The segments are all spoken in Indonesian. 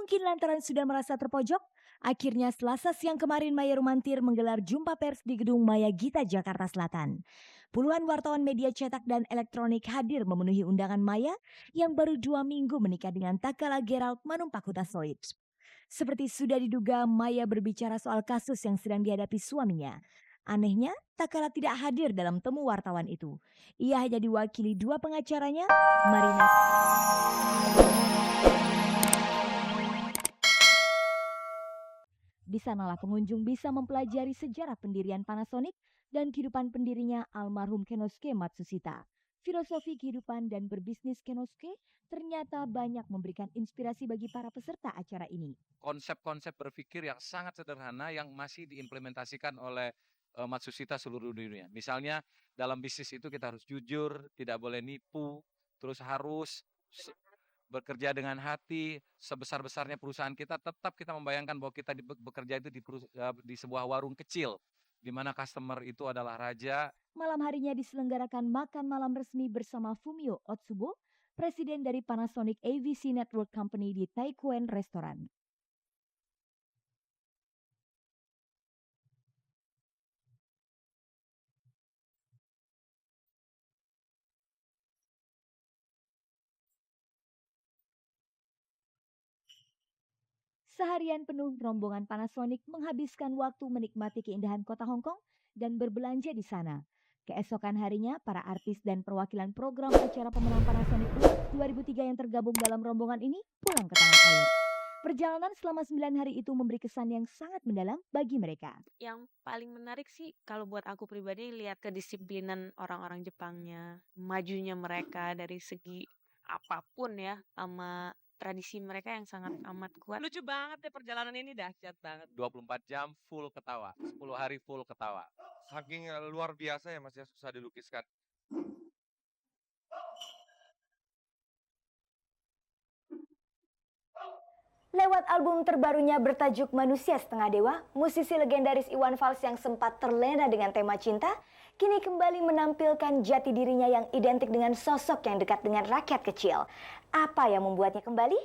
Mungkin lantaran sudah merasa terpojok, akhirnya Selasa siang kemarin Maya Rumantir menggelar jumpa pers di Gedung Maya Gita, Jakarta Selatan. Puluhan wartawan media cetak dan elektronik hadir memenuhi undangan Maya yang baru 2 minggu menikah dengan Takala Gerald Manumpak Hutasoit. Seperti sudah diduga, Maya berbicara soal kasus yang sedang dihadapi suaminya. Anehnya, Takala tidak hadir dalam temu wartawan itu. Ia hanya diwakili dua pengacaranya, Marina. Di sanalah pengunjung bisa mempelajari sejarah pendirian Panasonic dan kehidupan pendirinya almarhum Kenosuke Matsushita. Filosofi kehidupan dan berbisnis Kenosuke ternyata banyak memberikan inspirasi bagi para peserta acara ini. Konsep-konsep berpikir yang sangat sederhana yang masih diimplementasikan oleh Matsushita seluruh dunia. Misalnya dalam bisnis itu kita harus jujur, tidak boleh nipu, terus harus bekerja dengan hati. Sebesar-besarnya perusahaan kita, tetap kita membayangkan bahwa kita bekerja itu di sebuah warung kecil di mana customer itu adalah raja. Malam harinya diselenggarakan makan malam resmi bersama Fumio Otsubo, presiden dari Panasonic AVC Network Company di Taikuen Restaurant. Seharian penuh rombongan Panasonic menghabiskan waktu menikmati keindahan kota Hong Kong dan berbelanja di sana. Keesokan harinya, para artis dan perwakilan program acara pemenang Panasonic Awards 2003 yang tergabung dalam rombongan ini pulang ke tanah air. Perjalanan selama 9 hari itu memberi kesan yang sangat mendalam bagi mereka. Yang paling menarik sih kalau buat aku pribadi lihat kedisiplinan orang-orang Jepangnya, majunya mereka dari segi apapun ya, sama tradisi mereka yang sangat amat kuat. Lucu banget deh, perjalanan ini dahsyat banget. 24 jam full ketawa, 10 hari full ketawa. Saking luar biasa ya Mas ya, susah dilukiskan. Lewat album terbarunya bertajuk Manusia Setengah Dewa, musisi legendaris Iwan Fals yang sempat terlena dengan tema cinta, kini kembali menampilkan jati dirinya yang identik dengan sosok yang dekat dengan rakyat kecil. Apa yang membuatnya kembali?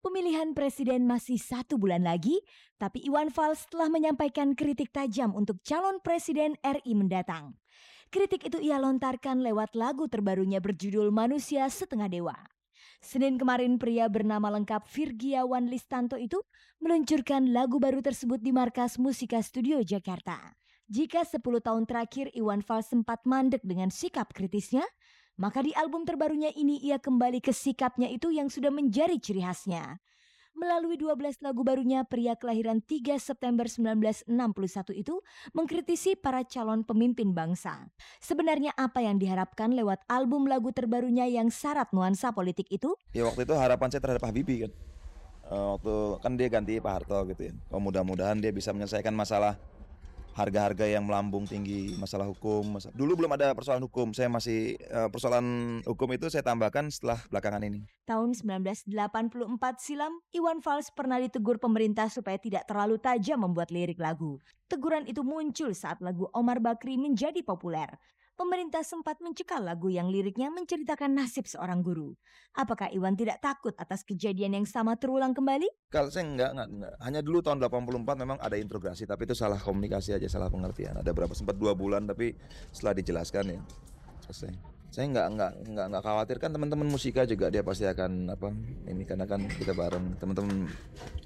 Pemilihan presiden masih 1 bulan lagi, tapi Iwan Fals telah menyampaikan kritik tajam untuk calon presiden RI mendatang. Kritik itu ia lontarkan lewat lagu terbarunya berjudul Manusia Setengah Dewa. Senin kemarin pria bernama lengkap Virgiawan Listanto itu meluncurkan lagu baru tersebut di Markas Musika Studio Jakarta. Jika 10 tahun terakhir Iwan Fals sempat mandek dengan sikap kritisnya, maka di album terbarunya ini ia kembali ke sikapnya itu yang sudah menjadi ciri khasnya. Melalui 12 lagu barunya, pria kelahiran 3 September 1961 itu mengkritisi para calon pemimpin bangsa. Sebenarnya apa yang diharapkan lewat album lagu terbarunya yang syarat nuansa politik itu? Ya waktu itu harapan saya terhadap Habibie kan. Waktu kan dia ganti Pak Harto gitu ya. Mudah-mudahan dia bisa menyelesaikan masalah harga-harga yang melambung tinggi, masalah hukum. Dulu belum ada persoalan hukum, saya masih persoalan hukum itu saya tambahkan setelah belakangan ini. Tahun 1984 silam, Iwan Fals pernah ditegur pemerintah supaya tidak terlalu tajam membuat lirik lagu. Teguran itu muncul saat lagu Omar Bakri menjadi populer. Pemerintah sempat mencekal lagu yang liriknya menceritakan nasib seorang guru. Apakah Iwan tidak takut atas kejadian yang sama terulang kembali? Kalau saya enggak. Hanya dulu tahun 84 memang ada integrasi, tapi itu salah komunikasi aja, salah pengertian. Ada berapa sempat 2 bulan, tapi setelah dijelaskan ya selesai. Saya enggak khawatir, kan teman-teman musika juga dia pasti akan ini karena kan kita bareng teman-teman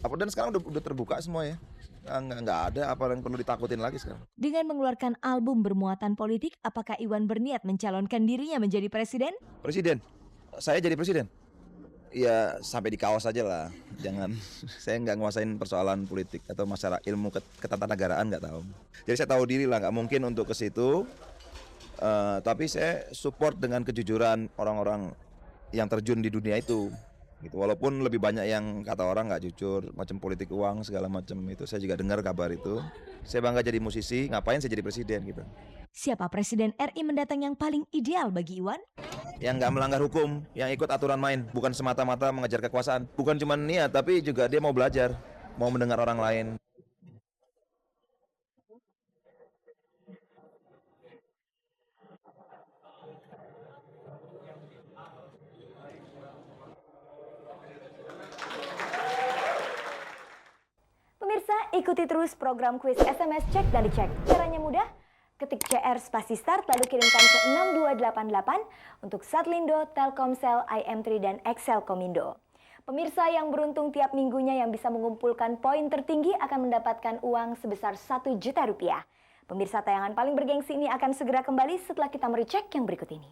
dan sekarang udah terbuka semua ya. Enggak ada apa yang perlu ditakutin lagi sekarang. Dengan mengeluarkan album bermuatan politik, apakah Iwan berniat mencalonkan dirinya menjadi presiden? Presiden? Saya jadi presiden? Ya sampai di kaos aja lah, jangan. Saya nggak nguasain persoalan politik atau masalah ilmu ketatanegaraan, nggak tahu. Jadi saya tahu diri lah, nggak mungkin untuk ke situ. Tapi saya support dengan kejujuran orang-orang yang terjun di dunia itu. Gitu. Walaupun lebih banyak yang kata orang nggak jujur, macam politik uang segala macam itu, saya juga dengar kabar itu. Saya bangga jadi musisi, ngapain saya jadi presiden gitu. Siapa Presiden RI mendatang yang paling ideal bagi Iwan? Yang nggak melanggar hukum, yang ikut aturan main, bukan semata-mata mengejar kekuasaan. Bukan cuma niat, tapi juga dia mau belajar, mau mendengar orang lain. Pemirsa, ikuti terus program kuis SMS Cek dan Dicek. Caranya mudah, ketik CR spasi start lalu kirimkan ke 6288 untuk Satlindo, Telkomsel, IM3 dan XL Komindo. Pemirsa yang beruntung tiap minggunya yang bisa mengumpulkan poin tertinggi akan mendapatkan uang sebesar 1 juta rupiah. Pemirsa, tayangan paling bergengsi ini akan segera kembali setelah kita merecek yang berikut ini.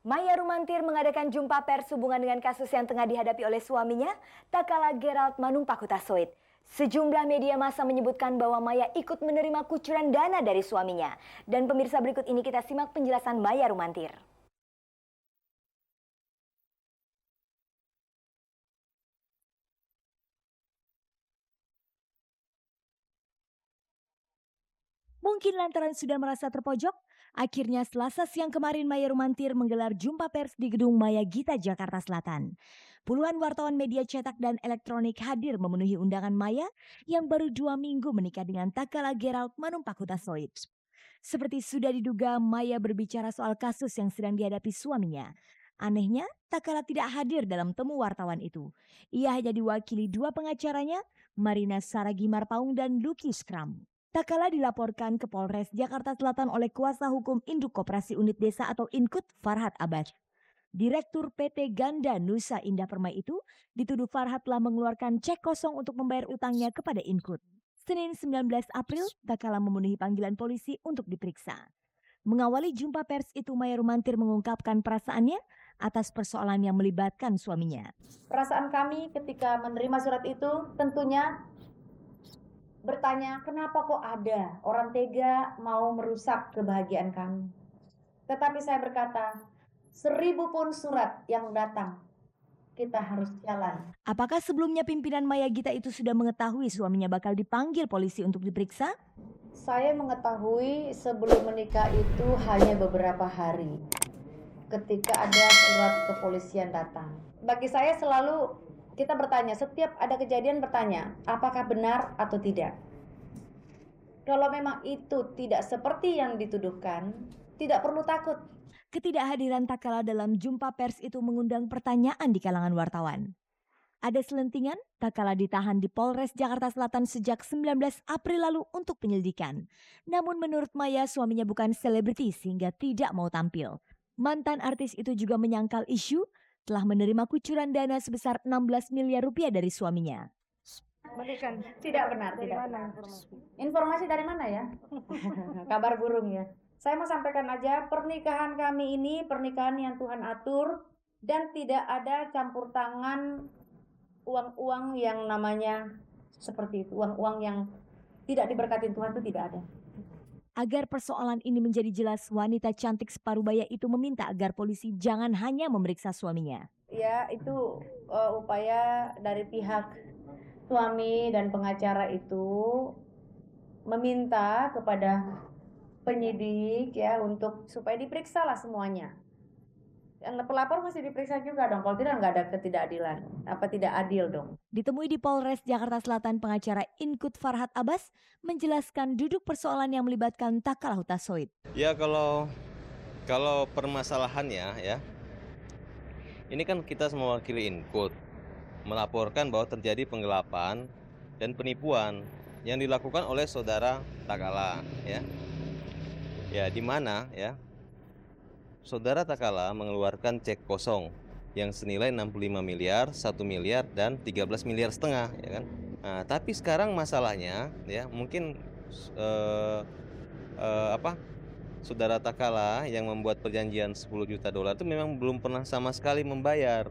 Maya Rumantir mengadakan jumpa pers hubungan dengan kasus yang tengah dihadapi oleh suaminya, Takala Gerald Manumpak Hutasoit. Sejumlah media massa menyebutkan bahwa Maya ikut menerima kucuran dana dari suaminya. Dan pemirsa, berikut ini kita simak penjelasan Maya Rumantir. Mungkin lantaran sudah merasa terpojok, akhirnya Selasa siang kemarin Maya Rumantir menggelar jumpa pers di gedung Maya Gita, Jakarta Selatan. Puluhan wartawan media cetak dan elektronik hadir memenuhi undangan Maya yang baru 2 minggu menikah dengan Takala Gerald Manumpak Hutasoit. Seperti sudah diduga, Maya berbicara soal kasus yang sedang dihadapi suaminya. Anehnya, Takala tidak hadir dalam temu wartawan itu. Ia hanya diwakili 2 pengacaranya, Marina Saragi Marpaung dan Lucky Skram. Takala dilaporkan ke Polres Jakarta Selatan oleh kuasa hukum Induk Koperasi Unit Desa atau Inkut Farhad Abbas. Direktur PT Ganda Nusa Indah Permai itu dituduh Farhad telah mengeluarkan cek kosong untuk membayar utangnya kepada Inkut. Senin 19 April, Takala memenuhi panggilan polisi untuk diperiksa. Mengawali jumpa pers itu, Maya Rumantir mengungkapkan perasaannya atas persoalan yang melibatkan suaminya. Perasaan kami ketika menerima surat itu tentunya bertanya, kenapa kok ada orang tega mau merusak kebahagiaan kami. Tetapi saya berkata, 1000 pun surat yang datang, kita harus jalan. Apakah sebelumnya pimpinan Maya Gita itu sudah mengetahui suaminya bakal dipanggil polisi untuk diperiksa? Saya mengetahui sebelum menikah itu hanya beberapa hari ketika ada surat kepolisian datang. Bagi saya selalu kita bertanya, setiap ada kejadian bertanya, apakah benar atau tidak. Kalau memang itu tidak seperti yang dituduhkan, tidak perlu takut. Ketidakhadiran Takala dalam jumpa pers itu mengundang pertanyaan di kalangan wartawan. Ada selentingan, Takala ditahan di Polres Jakarta Selatan sejak 19 April lalu untuk penyelidikan. Namun menurut Maya, suaminya bukan selebriti sehingga tidak mau tampil. Mantan artis itu juga menyangkal isu telah menerima kucuran dana sebesar 16 miliar rupiah dari suaminya. Tidak benar, tidak benar. Informasi dari mana ya? Kabar burung ya. Saya mau sampaikan aja, pernikahan kami ini pernikahan yang Tuhan atur dan tidak ada campur tangan uang-uang yang namanya seperti itu. Uang-uang yang tidak diberkati Tuhan itu tidak ada. Agar persoalan ini menjadi jelas, wanita cantik separuh baya itu meminta agar polisi jangan hanya memeriksa suaminya. Ya, itu upaya dari pihak suami dan pengacara itu meminta kepada penyidik ya untuk supaya diperiksa lah semuanya. Yang pelapor mesti diperiksa juga dong, kalau tidak nggak ada ketidakadilan. Apa tidak adil dong? Ditemui di Polres Jakarta Selatan, pengacara Inkut Farhad Abbas menjelaskan duduk persoalan yang melibatkan Takala Hutasoit. Ya kalau permasalahannya ya, ini kan kita mewakili Inkut melaporkan bahwa terjadi penggelapan dan penipuan yang dilakukan oleh saudara Takala ya. Ya di mana ya saudara Takala mengeluarkan cek kosong yang senilai 65 miliar, 1 miliar, dan 13 miliar setengah ya kan. Nah, tapi sekarang masalahnya ya mungkin saudara Takala yang membuat perjanjian 10 juta dolar itu memang belum pernah sama sekali membayar.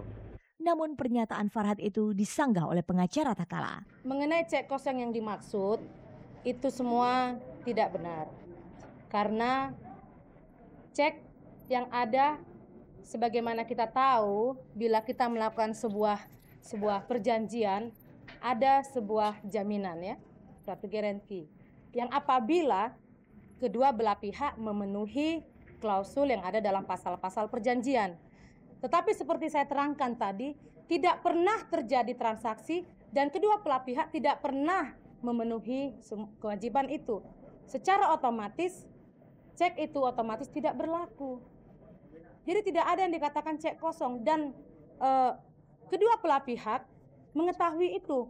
Namun pernyataan Farhad itu disanggah oleh pengacara Takala. Mengenai cek kosong yang dimaksud, itu semua tidak benar. Karena cek yang ada, sebagaimana kita tahu, bila kita melakukan sebuah perjanjian, ada sebuah jaminan ya, suatu garansi. Yang apabila kedua belah pihak memenuhi klausul yang ada dalam pasal-pasal perjanjian. Tetapi seperti saya terangkan tadi, tidak pernah terjadi transaksi dan kedua belah pihak tidak pernah memenuhi kewajiban itu. Secara otomatis, cek itu otomatis tidak berlaku. Jadi tidak ada yang dikatakan cek kosong dan kedua belah pihak mengetahui itu.